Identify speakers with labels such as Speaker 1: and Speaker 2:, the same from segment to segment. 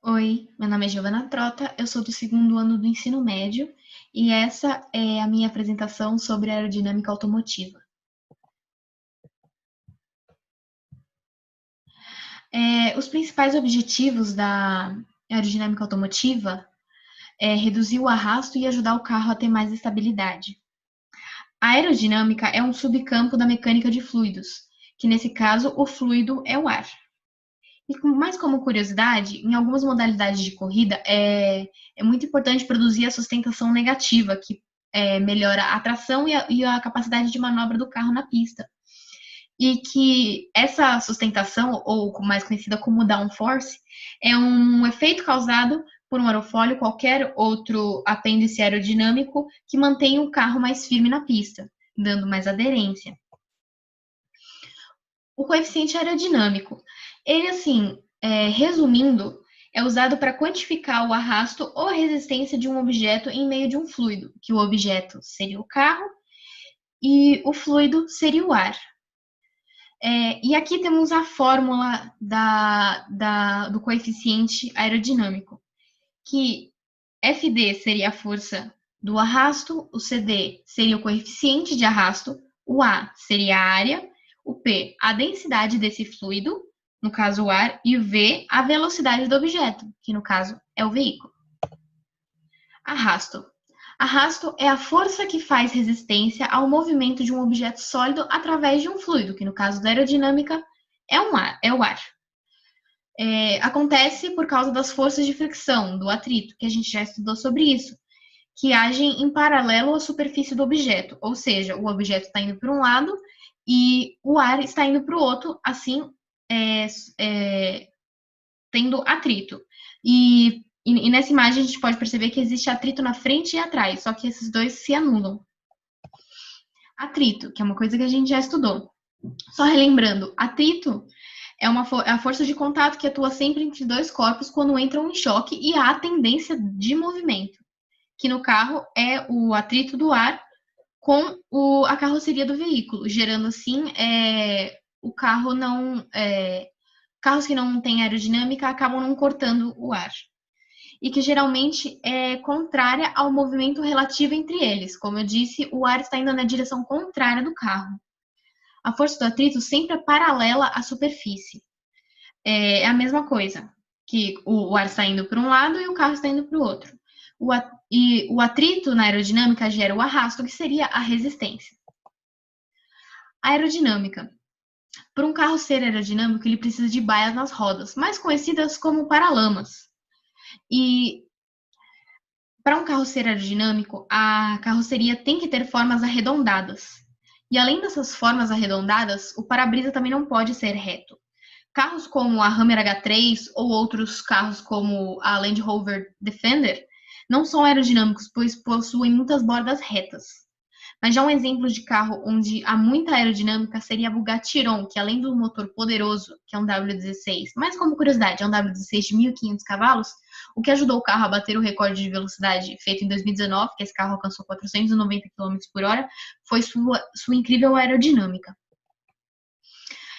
Speaker 1: Oi, meu nome é Giovana Trota, eu sou do segundo ano do ensino médio e essa é a minha apresentação sobre aerodinâmica automotiva. Os principais objetivos da aerodinâmica automotiva é reduzir o arrasto e ajudar o carro a ter mais estabilidade. A aerodinâmica é um subcampo da mecânica de fluidos, que nesse caso o fluido é o ar. Mas como curiosidade, em algumas modalidades de corrida é muito importante produzir a sustentação negativa, que melhora a tração e a capacidade de manobra do carro na pista. E que essa sustentação, ou mais conhecida como downforce, é um efeito causado por um aerofólio, qualquer outro apêndice aerodinâmico, que mantém o carro mais firme na pista, dando mais aderência. O coeficiente aerodinâmico, ele assim, resumindo, é usado para quantificar o arrasto ou a resistência de um objeto em meio de um fluido, que o objeto seria o carro e o fluido seria o ar. E aqui temos a fórmula do coeficiente aerodinâmico, que FD seria a força do arrasto, o CD seria o coeficiente de arrasto, o A seria a área, o P, a densidade desse fluido, no caso o ar, e o V, a velocidade do objeto, que no caso é o veículo. Arrasto. Arrasto é a força que faz resistência ao movimento de um objeto sólido através de um fluido, que no caso da aerodinâmica é o ar. Acontece por causa das forças de fricção, do atrito, que a gente já estudou sobre isso, que agem em paralelo à superfície do objeto, ou seja, o objeto está indo para um lado e o ar está indo para o outro, assim, tendo atrito. E nessa imagem a gente pode perceber que existe atrito na frente e atrás, só que esses dois se anulam. Atrito, que é uma coisa que a gente já estudou. Só relembrando, atrito é a força de contato que atua sempre entre dois corpos quando entram em choque e há tendência de movimento, que no carro é o atrito do ar com a carroceria do veículo, gerando assim o carro não. Carros que não têm aerodinâmica acabam não cortando o ar. E que geralmente é contrária ao movimento relativo entre eles. Como eu disse, o ar está indo na direção contrária do carro. A força do atrito sempre é paralela à superfície. É a mesma coisa, que o ar está indo para um lado e o carro está indo para o outro. E o atrito na aerodinâmica gera o arrasto, que seria a resistência. Aerodinâmica. Para um carro ser aerodinâmico, ele precisa de baias nas rodas, mais conhecidas como paralamas. E para um carro ser aerodinâmico, a carroceria tem que ter formas arredondadas. E além dessas formas arredondadas, o para-brisa também não pode ser reto. Carros como a Hummer H3 ou outros carros como a Land Rover Defender não são aerodinâmicos, pois possuem muitas bordas retas. Mas já um exemplo de carro onde há muita aerodinâmica seria a Bugatti Chiron, que além do motor poderoso, que é um W16, mas como curiosidade, é um W16 de 1.500 cavalos, o que ajudou o carro a bater o recorde de velocidade feito em 2019, que esse carro alcançou 490 km por hora, foi sua incrível aerodinâmica.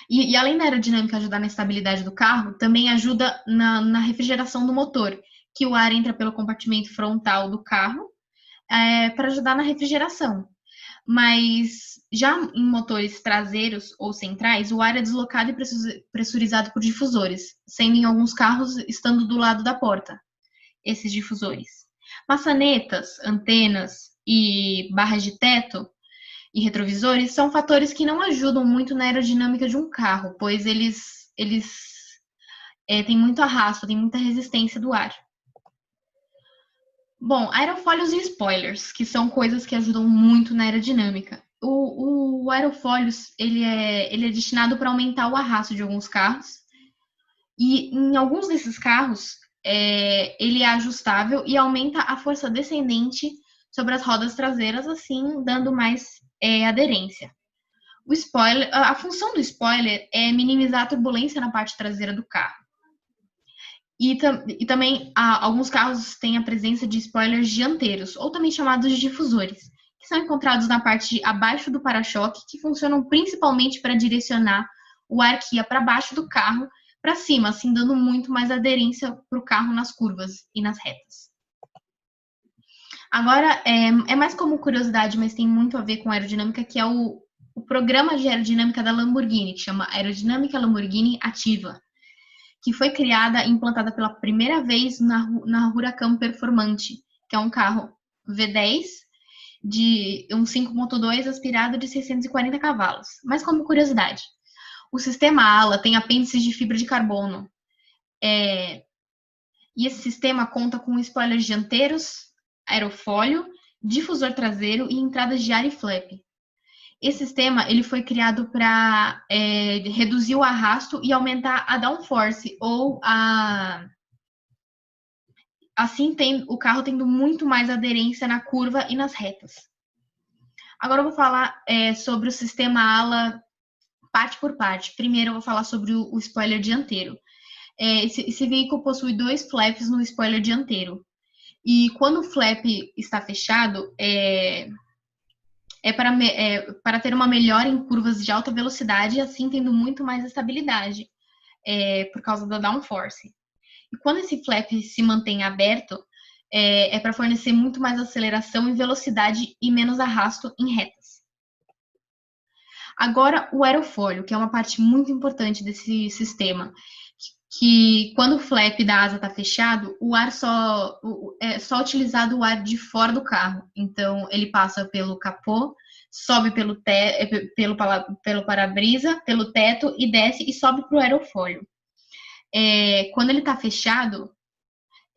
Speaker 1: E além da aerodinâmica ajudar na estabilidade do carro, também ajuda na refrigeração do motor, que o ar entra pelo compartimento frontal do carro para ajudar na refrigeração. Mas já em motores traseiros ou centrais, o ar é deslocado e pressurizado por difusores, sendo em alguns carros estando do lado da porta, esses difusores. Maçanetas, antenas e barras de teto e retrovisores são fatores que não ajudam muito na aerodinâmica de um carro, pois eles têm muito arrasto, têm muita resistência do ar. Bom, aerofólios e spoilers, que são coisas que ajudam muito na aerodinâmica. O aerofólios, ele é destinado para aumentar o arrasto de alguns carros. E em alguns desses carros, ele é ajustável e aumenta a força descendente sobre as rodas traseiras, assim, dando mais aderência. O spoiler, a função do spoiler é minimizar a turbulência na parte traseira do carro. E também alguns carros têm a presença de spoilers dianteiros, ou também chamados de difusores, que são encontrados na parte abaixo do para-choque, que funcionam principalmente para direcionar o ar que ia para baixo do carro para cima, assim, dando muito mais aderência para o carro nas curvas e nas retas. Agora, é mais como curiosidade, mas tem muito a ver com aerodinâmica, que é o programa de aerodinâmica da Lamborghini, que chama Aerodinâmica Lamborghini Ativa, que foi criada e implantada pela primeira vez na Huracan Performante, que é um carro V10 de um 5.2 aspirado de 640 cavalos. Mas como curiosidade, o sistema ALA tem apêndices de fibra de carbono. E esse sistema conta com spoilers dianteiros, aerofólio, difusor traseiro e entradas de ar e flap. Esse sistema ele foi criado para reduzir o arrasto e aumentar a downforce, ou assim o carro tendo muito mais aderência na curva e nas retas. Agora eu vou falar sobre o sistema ALA parte por parte. Primeiro eu vou falar sobre o spoiler dianteiro. Esse veículo possui 2 flaps no spoiler dianteiro. E quando o flap está fechado, para ter uma melhora em curvas de alta velocidade, assim tendo muito mais estabilidade, por causa da downforce. E quando esse flap se mantém aberto, para fornecer muito mais aceleração e velocidade e menos arrasto em retas. Agora, o aerofólio, que é uma parte muito importante desse sistema, que quando o flap da asa está fechado, o ar é só utilizado o ar de fora do carro. Então, ele passa pelo capô, sobe pelo para-brisa, pelo teto e desce e sobe para o aerofólio. Quando ele está fechado,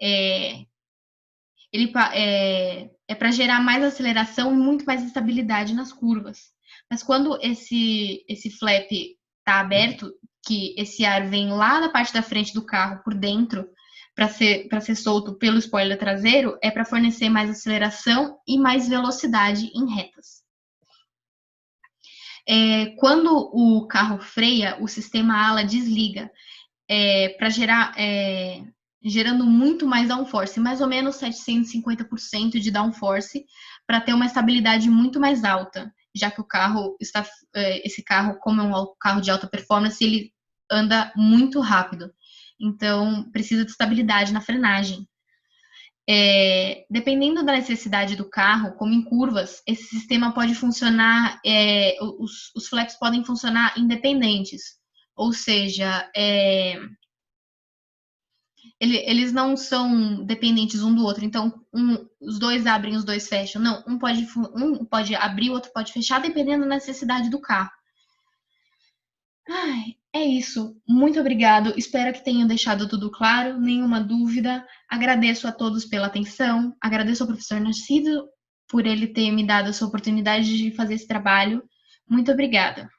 Speaker 1: ele para gerar mais aceleração e muito mais estabilidade nas curvas. Mas quando esse flap está aberto, que esse ar vem lá da parte da frente do carro por dentro para ser solto pelo spoiler traseiro, é para fornecer mais aceleração e mais velocidade em retas. Quando o carro freia, o sistema ALA desliga para gerando muito mais downforce, mais ou menos 750% de downforce, para ter uma estabilidade muito mais alta, já que esse carro, como é um carro de alta performance, ele anda muito rápido, então precisa de estabilidade na frenagem. Dependendo da necessidade do carro, como em curvas, esse sistema pode funcionar, os flaps podem funcionar independentes, ou seja, eles não são dependentes um do outro, então os dois abrem, os dois fecham. Não, um pode abrir, o outro pode fechar, dependendo da necessidade do carro. É isso. Muito obrigado. Espero que tenham deixado tudo claro, nenhuma dúvida. Agradeço a todos pela atenção. Agradeço ao professor Narciso por ele ter me dado essa oportunidade de fazer esse trabalho. Muito obrigada.